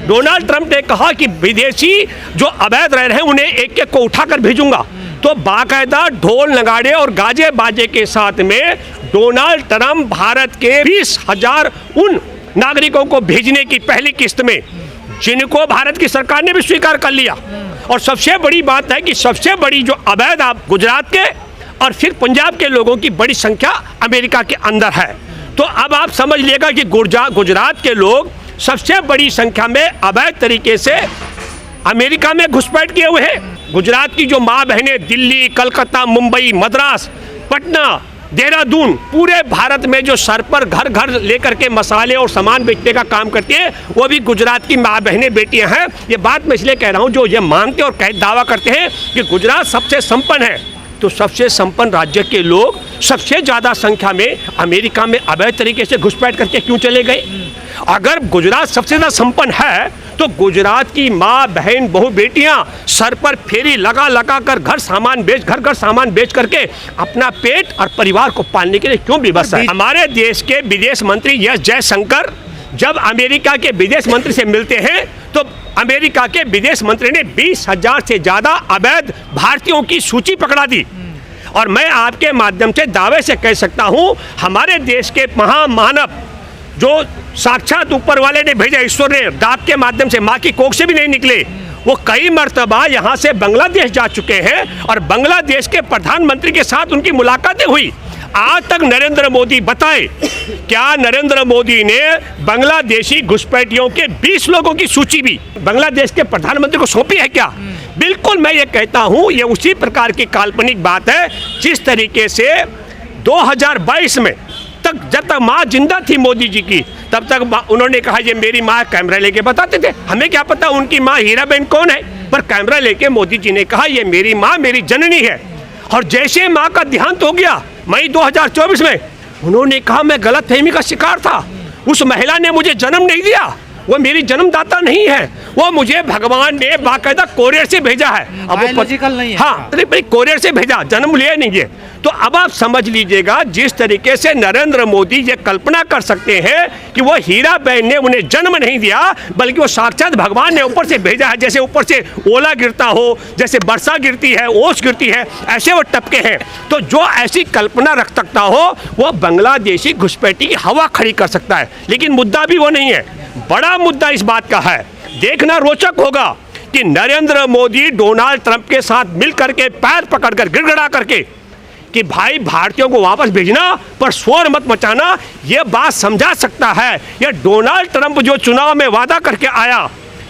Donald Trump ने कहा कि विदेशी जो अवैध रह रहे हैं उन्हें एक एक को उठाकर भेजूंगा। तो बाकायदा ढोल नगाड़े और गाजे बाजे के साथ में डोनाल्ड ट्रंप भारत के 20,000 उन नागरिकों को भेजने की पहली किस्त में, जिनको भारत की सरकार ने भी स्वीकार कर लिया। और सबसे बड़ी बात है कि सबसे बड़ी जो अवैध गुजरात के और फिर पंजाब के लोगों की बड़ी संख्या अमेरिका के अंदर है। तो अब आप समझ लीजिएगा कि गुजरात के लोग सबसे बड़ी संख्या में अवैध तरीके से अमेरिका में घुसपैठ किए हुए हैं। गुजरात की जो माँ बहनें दिल्ली, कलकत्ता, मुंबई, मद्रास, पटना, देहरादून, पूरे भारत में जो सर पर घर घर लेकर के मसाले और सामान बेचने का काम करती है, वो भी गुजरात की माँ बहनें बेटियां हैं। ये बात मैं इसलिए कह रहा हूँ, जो ये मानते और दावा करते हैं कि गुजरात सबसे संपन्न है, तो सबसे संपन्न राज्य के लोग सबसे ज़्यादा संख्या में अमेरिका में अवैध तरीके से घुसपैठ करके क्यों चले गए? अगर गुजरात सबसे ज़्यादा संपन्न है तो गुजरात की माँ बहन बहू बेटियां सर पर फेरी लगा लगा कर घर घर सामान बेच करके अपना पेट और परिवार को पालने के लिए क्यों विवश है? हमारे देश के विदेश मंत्री एस जयशंकर जब अमेरिका के विदेश मंत्री से मिलते हैं तो अमेरिका के विदेश मंत्री ने 20,000 से ज़्यादा अवैध भारतीयों की सूची पकड़ा दी। और मैं आपके माध्यम से दावे से कह सकता हूँ, हमारे देश के महामानव जो साक्षात ऊपर वाले ने भेजा, ईश्वर ने डाक के माध्यम से, माँ की कोख से भी नहीं निकले, वो कई मर्तबा यहाँ से बांग्लादेश जा चुके हैं और बांग्लादेश के प्रधानमंत्री के साथ उनकी मुलाकातें हुई। आज तक नरेंद्र मोदी बताए, क्या नरेंद्र मोदी ने बांग्लादेशी घुसपैठियों के 20 लोगों की सूची भी बांग्लादेश के प्रधानमंत्री को सौंपी है क्या? बिल्कुल, मैं ये कहता हूँ ये उसी प्रकार की काल्पनिक बात है जिस तरीके से 2022 में तक, जब तक माँ जिंदा थी मोदी जी की, तब तक उन्होंने कहा ये मेरी माँ, कैमरा लेके बताते थे। हमें क्या पता उनकी माँ हीराबेन कौन है, पर कैमरा लेके मोदी जी ने कहा ये मेरी माँ, मेरी जननी है। और जैसे माँ का देहांत हो गया मई 2024 में, उन्होंने कहा मैं गलतफहमी का शिकार था, उस महिला ने मुझे जन्म नहीं दिया, वो मेरी जन्मदाता नहीं है, वो मुझे भगवान ने बाकायदा कोरियर से भेजा है। अब वो नहीं है। हाँ, कोरियर से भेजा, जन्म लिया नहीं है। तो अब आप समझ लीजिएगा जिस तरीके से नरेंद्र मोदी ये कल्पना कर सकते हैं कि वो हीराबेन ने उन्हें जन्म नहीं दिया, बल्कि वो साक्षात भगवान ने ऊपर से भेजा है। जैसे ऊपर से ओला गिरता हो, जैसे वर्षा गिरती है, ओस गिरती है, ऐसे वो टपके हैं। तो जो ऐसी कल्पना रख सकता हो वो बांग्लादेशी घुसपैठी की हवा खड़ी कर सकता है। लेकिन मुद्दा भी वो नहीं है, बड़ा मुद्दा इस बात का है, देखना रोचक होगा कि नरेंद्र मोदी डोनाल्ड ट्रंप के साथ मिल करके पैर पकड़कर गिड़गिड़ा करके कि भाई भारतीयों को वापस भेजना पर शोर मत मचाना, ये बात समझा सकता है। ये डोनाल्ड ट्रंप जो चुनाव में वादा करके आया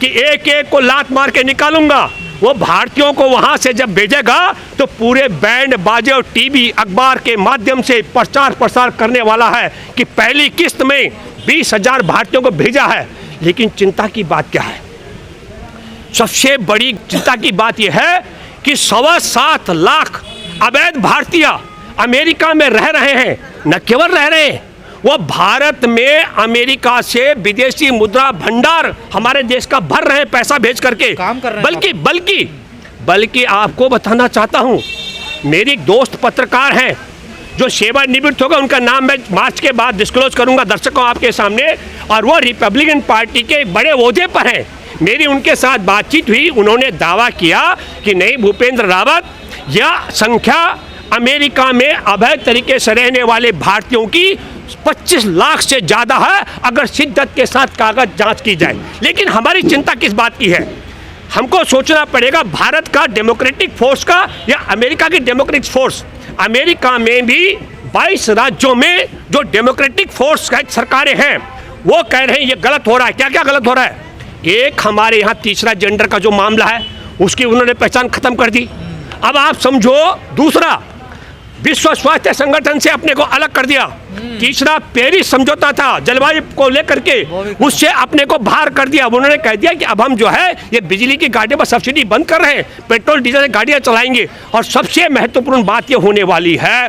कि एक एक को लात मार के निकालूंगा, वो भारतीयों को वहां से जब भेजेगा तो पूरे बैंड बाजे और टीवी अखबार के माध्यम से प्रचार प्रसार करने वाला है कि पहली किस्त में 20,000 भारतीयों को भेजा है। लेकिन चिंता की बात क्या है? सबसे बड़ी चिंता की बात यह है कि 7.25 लाख अवैध भारतीय अमेरिका में रह रहे हैं। न केवल रह रहे हैं, वो भारत में अमेरिका से विदेशी मुद्रा भंडार हमारे देश का भर रहे हैं, पैसा भेज करके काम कर रहे हैं। बल्कि आपको बताना चाहता हूँ, मेरी दोस्त पत्रकार हैं जो सेवानिवृत्त होगा, उनका नाम मैं मार्च के बाद डिस्क्लोज करूंगा दर्शकों आपके सामने, और वो रिपब्लिकन पार्टी के एक बड़े ओहदे पर हैं। मेरी उनके साथ बातचीत हुई, उन्होंने दावा किया कि नहीं भूपेंद्र रावत, यह संख्या अमेरिका में अवैध तरीके से रहने वाले भारतीयों की 25 लाख से ज़्यादा है अगर शिद्दत के साथ कागज जांच की जाए। लेकिन हमारी चिंता किस बात की है? हमको सोचना पड़ेगा भारत का डेमोक्रेटिक फोर्स का या अमेरिका की डेमोक्रेटिक फोर्स। अमेरिका में भी 22 राज्यों में जो डेमोक्रेटिक फोर्स का सरकारें हैं वो कह रहे हैं ये गलत हो रहा है। क्या क्या गलत हो रहा है? एक, हमारे यहाँ तीसरा जेंडर का जो मामला है उसकी उन्होंने पहचान खत्म कर दी। अब आप समझो, दूसरा, विश्व स्वास्थ्य संगठन से अपने को अलग कर दिया। तीसरा, पेरिस समझौता था जलवायु को लेकर के, उससे अपने को बाहर कर दिया। उन्होंने कह दिया कि अब हम जो है ये बिजली की गाड़ियों पर सब्सिडी बंद कर रहे हैं, पेट्रोल डीजल की गाड़ियाँ चलाएंगे। और सबसे महत्वपूर्ण बात ये होने वाली है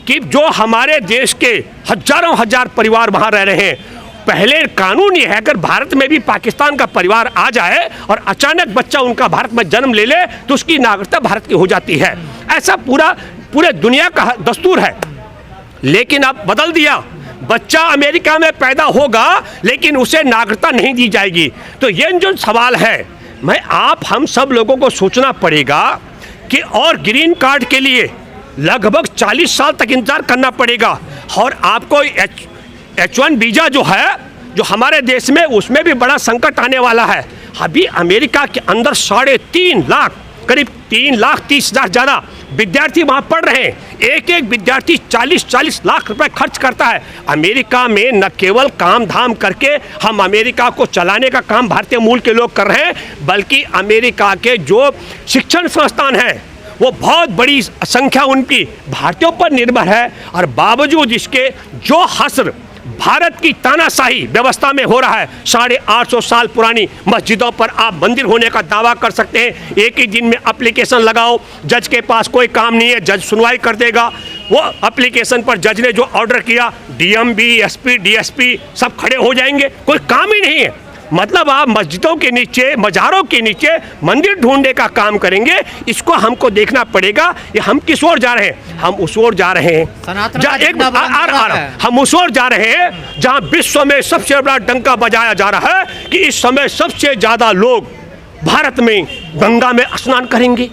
कि जो हमारे देश के हजारों हजार परिवार वहाँ रह रहे हैं, पहले कानून ये है अगर भारत में भी पाकिस्तान का परिवार आ जाए और अचानक बच्चा उनका भारत में जन्म ले ले तो उसकी नागरिकता भारत की हो जाती है। ऐसा पूरे दुनिया का दस्तूर है। लेकिन अब बदल दिया, बच्चा अमेरिका में पैदा होगा लेकिन उसे नागरिकता नहीं दी जाएगी। तो ये जो सवाल है, हम सब लोगों को सोचना पड़ेगा कि और ग्रीन कार्ड के लिए लगभग 40 साल तक इंतजार करना पड़ेगा। और आपको H1 वीज़ा जो है, जो हमारे देश में, उसमें भी बड़ा संकट आने वाला है। अभी अमेरिका के अंदर 3.5 लाख, करीब 3,30,000 ज़्यादा विद्यार्थी वहाँ पढ़ रहे हैं। एक एक विद्यार्थी 40-40 लाख रुपए खर्च करता है। अमेरिका में न केवल काम धाम करके हम अमेरिका को चलाने का काम भारतीय मूल के लोग कर रहे हैं, बल्कि अमेरिका के जो शिक्षण संस्थान हैं वो बहुत बड़ी संख्या उनकी भारतीयों पर निर्भर है। और बावजूद इसके जो हस्र भारत की तानाशाही व्यवस्था में हो रहा है, 850 साल पुरानी मस्जिदों पर आप मंदिर होने का दावा कर सकते हैं। एक ही दिन में एप्लीकेशन लगाओ, जज के पास कोई काम नहीं है, जज सुनवाई कर देगा। वो एप्लीकेशन पर जज ने जो ऑर्डर किया, डीएमबी, एसपी, डीएसपी सब खड़े हो जाएंगे, कोई काम ही नहीं है। मतलब आप मस्जिदों के नीचे, मज़ारों के नीचे मंदिर ढूंढने का काम करेंगे। इसको हमको देखना पड़ेगा, ये हम किस ओर जा रहे हैं। हम उस ओर जा रहे हैं, हम उस ओर जा रहे हैं जहां विश्व में सबसे बड़ा डंका बजाया जा रहा है कि इस समय सबसे ज़्यादा लोग भारत में गंगा में स्नान करेंगे।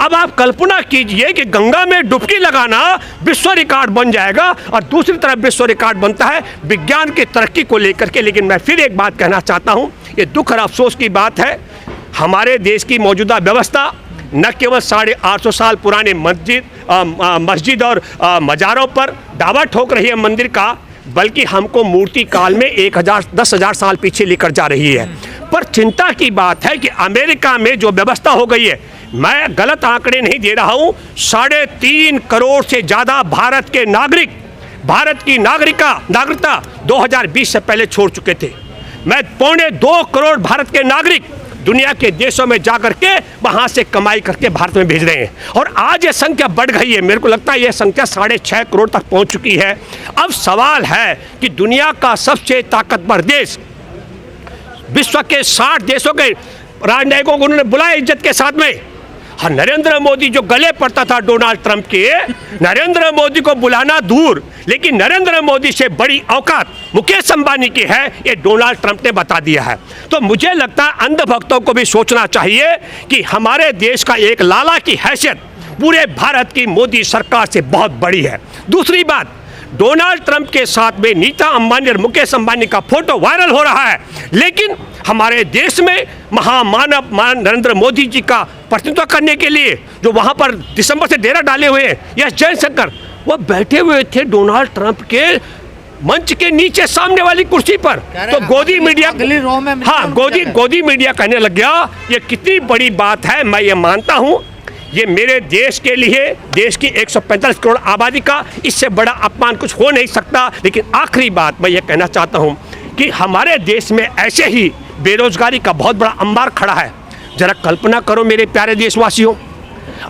अब आप कल्पना कीजिए कि गंगा में डुबकी लगाना विश्व रिकॉर्ड बन जाएगा, और दूसरी तरफ विश्व रिकॉर्ड बनता है विज्ञान की तरक्की को लेकर के। लेकिन मैं फिर एक बात कहना चाहता हूं, ये दुख और अफसोस की बात है, हमारे देश की मौजूदा व्यवस्था न केवल 850 साल पुराने मस्जिद और मज़ारों पर दावा ठोक रही है मंदिर का, बल्कि हमको मूर्ति काल में 10,000 साल पीछे लेकर जा रही है। पर चिंता की बात है कि अमेरिका में जो व्यवस्था हो गई है, मैं गलत आंकड़े नहीं दे रहा हूं, 3.5 करोड़ से ज़्यादा भारत के नागरिक भारत की नागरिकता 2020 से पहले छोड़ चुके थे। मैं 2.25 करोड़ भारत के नागरिक दुनिया के देशों में जाकर के वहां से कमाई करके भारत में भेज रहे हैं, और आज ये संख्या बढ़ गई है। मेरे को लगता है ये संख्या 6.5 करोड़ तक पहुंच चुकी है। अब सवाल है कि दुनिया का सबसे ताकतवर देश, विश्व के 60 देशों के राजनयिकों को उन्होंने बुलाया इज्जत के साथ में। हाँ, नरेंद्र मोदी जो गले पड़ता था डोनाल्ड ट्रंप के, नरेंद्र मोदी को बुलाना दूर, लेकिन नरेंद्र मोदी से बड़ी औकात मुकेश अंबानी की है, ये डोनाल्ड ट्रंप ने बता दिया है। तो मुझे लगता है अंधभक्तों को भी सोचना चाहिए कि हमारे देश का एक लाला की हैसियत पूरे भारत की मोदी सरकार से बहुत बड़ी है। दूसरी बात, डोनाल्ड ट्रंप के साथ में नीता अंबानी और मुकेश अंबानी का फोटो वायरल हो रहा है, लेकिन हमारे देश में महामानव नरेंद्र मोदी जी का प्रतिनिधित्व करने के लिए जो वहां पर दिसंबर से डेरा डाले हुए हैं, यह जयशंकर, वो बैठे हुए थे डोनाल्ड ट्रंप के मंच के नीचे सामने वाली कुर्सी पर। तो गोदी मीडिया, हाँ, गोदी मीडिया कहने लग गया। ये कितनी बड़ी बात है, मैं ये मानता हूँ। ये मेरे देश के लिए, देश की 145 करोड़ आबादी का इससे बड़ा अपमान कुछ हो नहीं सकता। लेकिन आखिरी बात मैं ये कहना चाहता हूँ कि हमारे देश में ऐसे ही बेरोजगारी का बहुत बड़ा अंबार खड़ा है। जरा कल्पना करो मेरे प्यारे देशवासियों,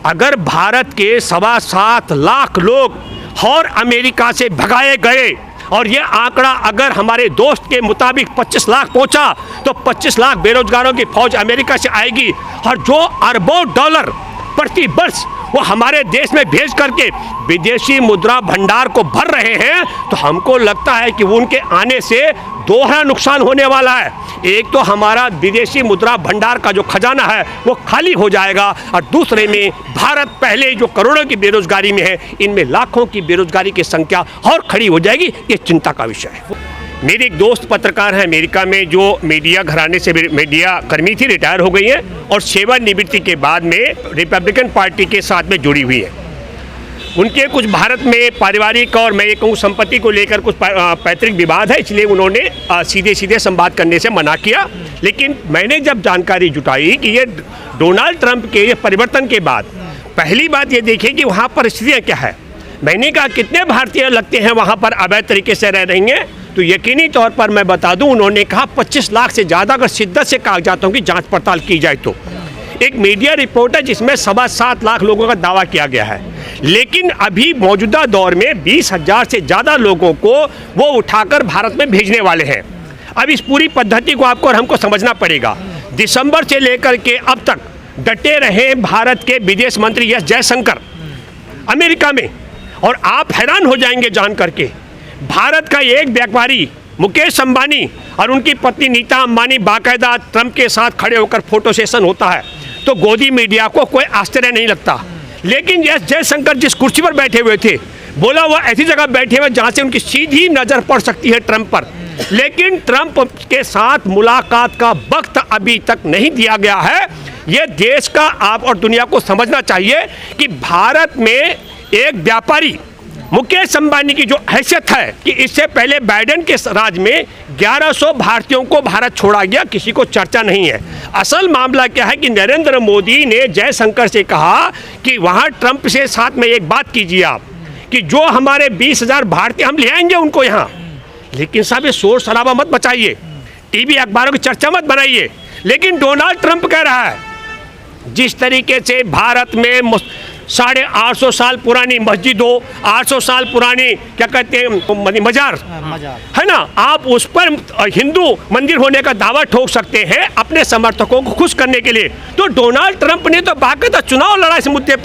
अगर भारत के 7.25 लाख लोग और अमेरिका से भगाए गए, और ये आंकड़ा अगर हमारे दोस्त के मुताबिक 25 लाख पहुंचा, तो 25 लाख बेरोजगारों की फौज अमेरिका से आएगी, और जो अरबों डॉलर प्रति वर्ष वो हमारे देश में भेज करके विदेशी मुद्रा भंडार को भर रहे हैं, तो हमको लगता है कि उनके आने से दोहरा नुकसान होने वाला है। एक तो हमारा विदेशी मुद्रा भंडार का जो खजाना है वो खाली हो जाएगा, और दूसरे में भारत पहले जो करोड़ों की बेरोजगारी में है, इनमें लाखों की बेरोजगारी की संख्या और खड़ी हो जाएगी। ये चिंता का विषय है। मेरी एक दोस्त पत्रकार है अमेरिका में, जो मीडिया घराने से मीडिया कर्मी थी, रिटायर हो गई है, और सेवानिवृत्ति के बाद में रिपब्लिकन पार्टी के साथ में जुड़ी हुई है। उनके कुछ भारत में पारिवारिक और मैं ये कहूँ संपत्ति को लेकर कुछ पैतृक विवाद है, इसलिए उन्होंने सीधे सीधे संवाद करने से मना किया। लेकिन मैंने जब जानकारी जुटाई कि ये डोनाल्ड ट्रंप के परिवर्तन के बाद पहली बात ये देखिए कि वहाँ पर स्थितियाँ क्या है। मैंने कहा कितने भारतीय लगते हैं वहाँ पर अवैध तरीके से रह रहे हैं, तो यकीनी तौर पर मैं बता दूं, उन्होंने कहा 25 लाख से ज़्यादा अगर शिद्दत से कागजातों की जांच पड़ताल की जाए तो। एक मीडिया रिपोर्ट है जिसमें 7.25 लाख लोगों का दावा किया गया है, लेकिन अभी मौजूदा दौर में 20,000 से ज़्यादा लोगों को वो उठाकर भारत में भेजने वाले हैं। अब इस पूरी पद्धति को आपको और हमको समझना पड़ेगा। दिसंबर से लेकर के अब तक डटे रहे भारत के विदेश मंत्री एस जयशंकर अमेरिका में, और आप हैरान हो जाएंगे जान करके भारत का एक व्यापारी मुकेश अंबानी और उनकी पत्नी नीता अंबानी बाकायदा ट्रंप के साथ खड़े होकर फोटो सेशन होता है तो गोदी मीडिया को कोई आश्चर्य नहीं लगता। लेकिन एस जयशंकर जिस कुर्सी पर बैठे हुए थे, बोला वो ऐसी जगह बैठे हुए जहां से उनकी सीधी नजर पड़ सकती है ट्रंप पर, लेकिन ट्रंप के साथ मुलाकात का वक्त अभी तक नहीं दिया गया है। ये देश का आप और दुनिया को समझना चाहिए कि भारत में एक व्यापारी मुकेश अंबानी की जो हैसियत है कि इससे पहले बाइडेन के राज में 1100 भारतीयों को भारत छोड़ा गया, किसी को चर्चा नहीं है। असल मामला क्या है कि नरेंद्र मोदी ने जयशंकर से कहा कि वहाँ ट्रंप से साथ में एक बात कीजिए आप कि जो हमारे 20,000 भारतीय हम ले आएंगे उनको यहाँ, लेकिन साहब ये शोर शराबा मत बचाइए, टीवी अखबारों की चर्चा मत बनाइए। लेकिन डोनाल्ड ट्रंप कह रहा है जिस तरीके से भारत में 850 साल पुरानी मस्जिदों, 800 साल पुरानी क्या कहते हैं मजार है ना, आप उस पर हिंदू मंदिर होने का दावा ठोक सकते हैं अपने समर्थकों को खुश करने के लिए। तो डोनाल्ड ट्रंप ने तो बाकायदा चुनाव लड़ा इस मुद्दे पर,